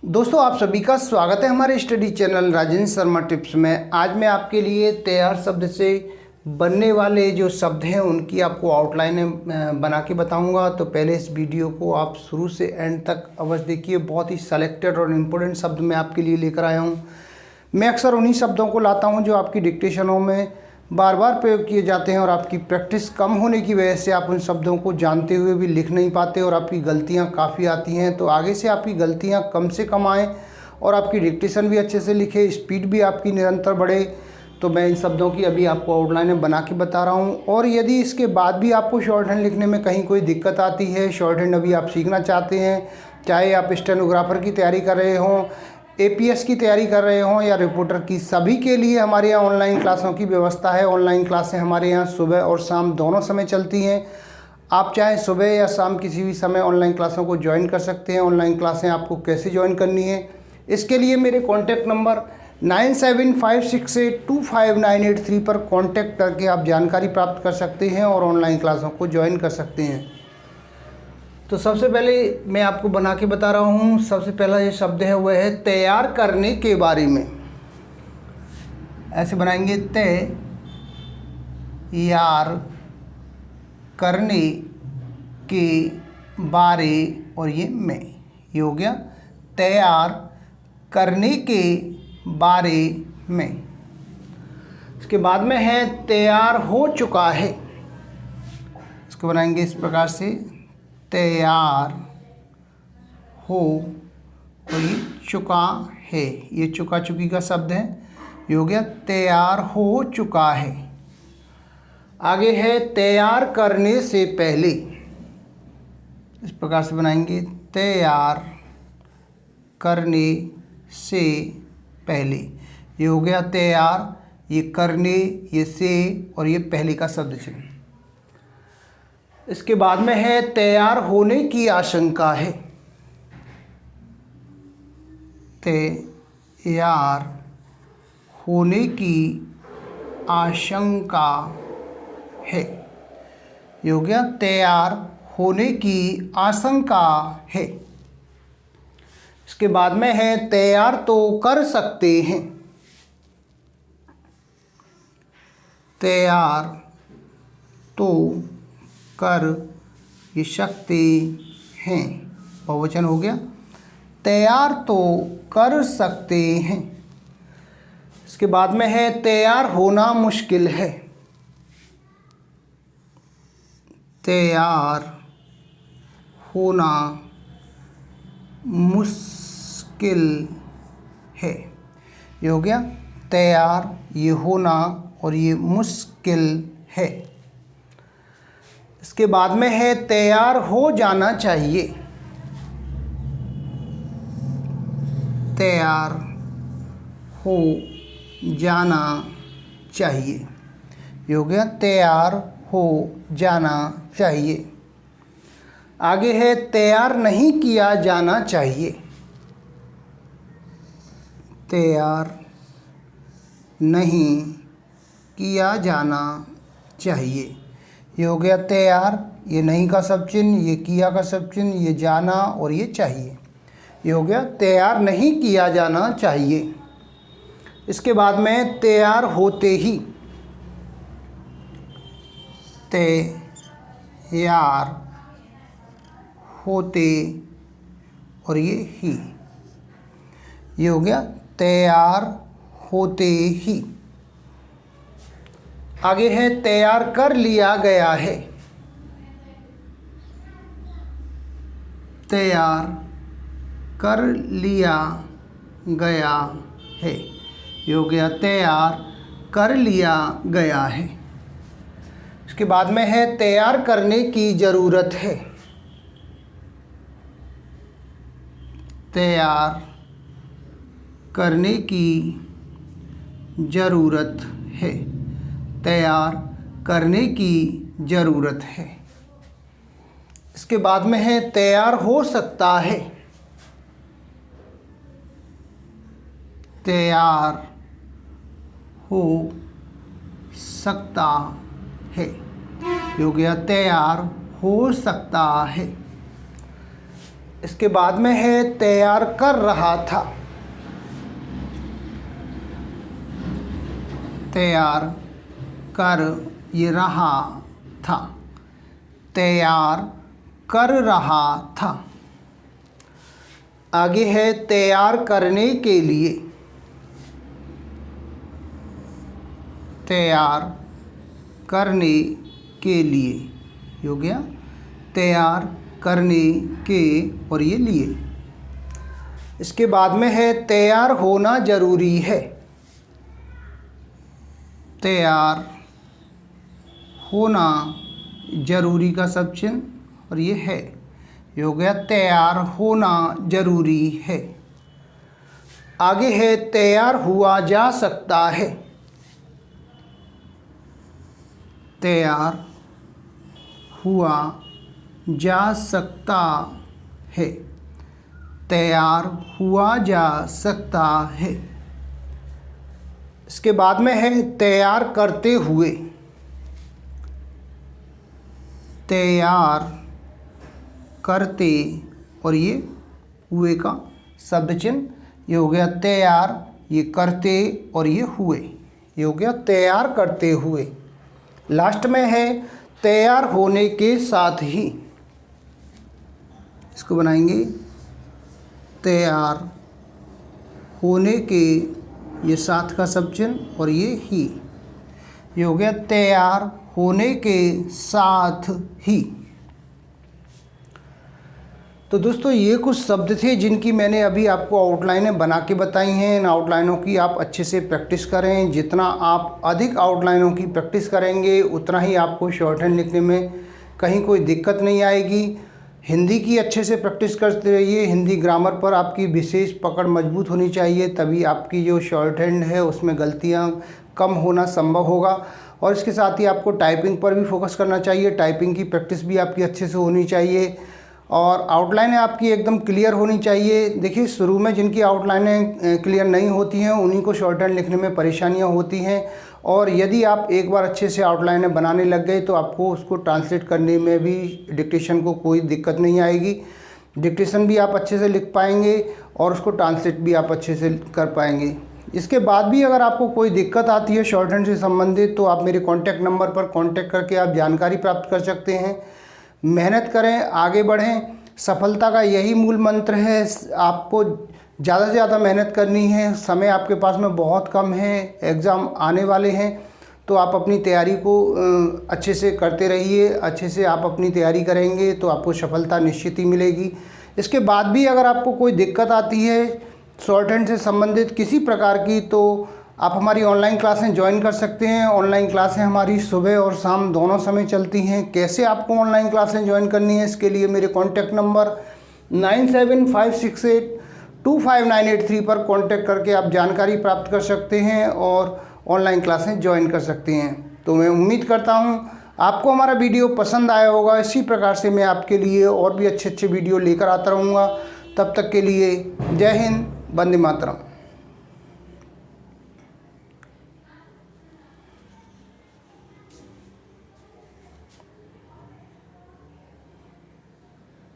दोस्तों, आप सभी का स्वागत है हमारे study channel Rajendra Sharma tips में। आज मैं आपके लिए तैयार शब्द से बनने वाले जो शब्द हैं उनकी आपको आउटलाइन बना के बताऊंगा। तो पहले इस वीडियो को आप शुरू से एंड तक अवश्य देखिए। बहुत ही सेलेक्टेड और इम्पोर्टेंट शब्द मैं आपके लिए लेकर आया हूँ। मैं अक्सर उन्हीं शब्दों को लाता हूँ जो आपकी डिक्टेशनों में बार बार प्रयोग किए जाते हैं और आपकी प्रैक्टिस कम होने की वजह से आप उन शब्दों को जानते हुए भी लिख नहीं पाते और आपकी गलतियां काफ़ी आती हैं। तो आगे से आपकी गलतियां कम से कम आएँ और आपकी डिक्टेशन भी अच्छे से लिखे, स्पीड भी आपकी निरंतर बढ़े। तो मैं इन शब्दों की अभी आपको आउटलाइन बना के बता रहा हूँ। और यदि इसके बाद भी आपको शॉर्ट हैंड लिखने में कहीं कोई दिक्कत आती है, शॉर्ट हैंड अभी आप सीखना चाहते हैं, चाहे आप स्टेनोग्राफर की तैयारी कर रहे हों, एपीएस की तैयारी कर रहे हों या रिपोर्टर की, सभी के लिए हमारे यहाँ ऑनलाइन क्लासों की व्यवस्था है। ऑनलाइन क्लासें हमारे यहाँ सुबह और शाम दोनों समय चलती हैं। आप चाहे सुबह या शाम किसी भी समय ऑनलाइन क्लासों को ज्वाइन कर सकते हैं। ऑनलाइन क्लासें आपको कैसे ज्वाइन करनी है, इसके लिए मेरे कॉन्टैक्ट नंबर 9756825983 पर कॉन्टैक्ट करके आप जानकारी प्राप्त कर सकते हैं और ऑनलाइन क्लासों को ज्वाइन कर सकते हैं। तो सबसे पहले मैं आपको बना के बता रहा हूँ। सबसे पहला ये शब्द है वह है तैयार करने के बारे में। ऐसे बनाएंगे, तैयार करने के बारे और ये में, ये हो गया तैयार करने के बारे में। इसके बाद में है तैयार हो चुका है। इसको बनाएंगे इस प्रकार से, तैयार हो और ये चुका है, ये चुका चुकी का शब्द है, ये हो गया तैयार हो चुका है। आगे है तैयार करने से पहले। इस प्रकार से बनाएंगे, तैयार करने से पहले। ये हो गया तैयार, ये करने, ये से और ये पहले का शब्द चिन्ह। इसके बाद में है तैयार होने की आशंका है। तैयार होने की आशंका है, ये हो गया तैयार होने की आशंका है। इसके बाद में है तैयार तो कर सकते हैं। तैयार तो कर ये सकते हैं, बहुवचन हो गया, तैयार तो कर सकते हैं। इसके बाद में है तैयार होना मुश्किल है। तैयार होना मुश्किल है, ये हो गया तैयार, ये होना और ये मुश्किल है। इसके बाद में है तैयार हो जाना चाहिए। तैयार हो जाना चाहिए, ये हो गया तैयार हो जाना चाहिए। आगे है तैयार नहीं किया जाना चाहिए। तैयार नहीं किया जाना चाहिए, ये हो गया तैयार, ये नहीं का सब चिन्ह, ये किया का सब चिन्ह, ये जाना और ये चाहिए, ये हो गया तैयार नहीं किया जाना चाहिए। इसके बाद में तैयार होते ही। तैयार होते और ये ही, ये हो गया तैयार होते ही। आगे है तैयार कर लिया गया है। तैयार कर लिया गया है, ये हो गया तैयार कर लिया गया है। इसके बाद में है तैयार करने की ज़रूरत है। तैयार करने की ज़रूरत है, तैयार करने की ज़रूरत है। इसके बाद में है तैयार हो सकता है। तैयार हो सकता है, हो गया तैयार हो सकता है। इसके बाद में है तैयार कर रहा था। तैयार कर ये रहा था, तैयार कर रहा था। आगे है तैयार करने के लिए। तैयार करने के लिए हो गया, तैयार करने के और ये लिए। इसके बाद में है तैयार होना जरूरी है। तैयार होना जरूरी का सब चिन्ह और ये है, ये हो गया तैयार होना जरूरी है। आगे है तैयार हुआ जा सकता है। तैयार हुआ जा सकता है, तैयार हुआ जा सकता है। इसके बाद में है तैयार करते हुए। तैयार करते और ये हुए का शब्द चिन्ह, ये हो गया तैयार, ये करते और ये हुए, ये हो गया तैयार करते हुए। लास्ट में है तैयार होने के साथ ही। इसको बनाएंगे तैयार होने के, ये साथ का सब चिन्ह और ये ही, ये हो गया तैयार होने के साथ ही। तो दोस्तों ये कुछ शब्द थे जिनकी मैंने अभी आपको आउटलाइनें बना के बताई हैं। इन आउटलाइनों की आप अच्छे से प्रैक्टिस करें। जितना आप अधिक आउटलाइनों की प्रैक्टिस करेंगे उतना ही आपको शॉर्ट हैंड लिखने में कहीं कोई दिक्कत नहीं आएगी। हिंदी की अच्छे से प्रैक्टिस करते रहिए। हिंदी ग्रामर पर आपकी विशेष पकड़ मजबूत होनी चाहिए, तभी आपकी जो शॉर्ट हैंड है उसमें गलतियाँ कम होना संभव होगा। और इसके साथ ही आपको टाइपिंग पर भी फोकस करना चाहिए। टाइपिंग की प्रैक्टिस भी आपकी अच्छे से होनी चाहिए और आउटलाइनें आपकी एकदम क्लियर होनी चाहिए। देखिए शुरू में जिनकी आउटलाइनें क्लियर नहीं होती हैं उन्हीं को शॉर्ट हैंड लिखने में परेशानियां होती हैं। और यदि आप एक बार अच्छे से आउटलाइनें बनाने लग गए तो आपको उसको ट्रांसलेट करने में भी डिक्टेशन को कोई दिक्कत नहीं आएगी। डिक्टेशन भी आप अच्छे से लिख पाएंगे और उसको ट्रांसलेट भी आप अच्छे से कर पाएंगे। इसके बाद भी अगर आपको कोई दिक्कत आती है शॉर्ट हैंड से संबंधित तो आप मेरे कॉन्टैक्ट नंबर पर कॉन्टैक्ट करके आप जानकारी प्राप्त कर सकते हैं। मेहनत करें, आगे बढ़ें। सफलता का यही मूल मंत्र है। आपको ज़्यादा से ज़्यादा मेहनत करनी है। समय आपके पास में बहुत कम है, एग्ज़ाम आने वाले हैं, तो आप अपनी तैयारी को अच्छे से करते रहिए। अच्छे से आप अपनी तैयारी करेंगे तो आपको सफलता निश्चित ही मिलेगी। इसके बाद भी अगर आपको कोई दिक्कत आती है शॉर्ट हैंड से संबंधित किसी प्रकार की तो आप हमारी ऑनलाइन क्लासें ज्वाइन कर सकते हैं। ऑनलाइन क्लासें हमारी सुबह और शाम दोनों समय चलती हैं। कैसे आपको ऑनलाइन क्लासें ज्वाइन करनी है इसके लिए मेरे कॉन्टैक्ट नंबर 9756825983 पर कॉन्टैक्ट करके आप जानकारी प्राप्त कर सकते हैं और ऑनलाइन क्लासें ज्वाइन कर सकते हैं। तो मैं उम्मीद करता हूँ आपको हमारा वीडियो पसंद आया होगा। इसी प्रकार से मैं आपके लिए और भी अच्छे अच्छे वीडियो लेकर आता रहूँगा। तब तक के लिए जय हिंद, वंदे मातरम।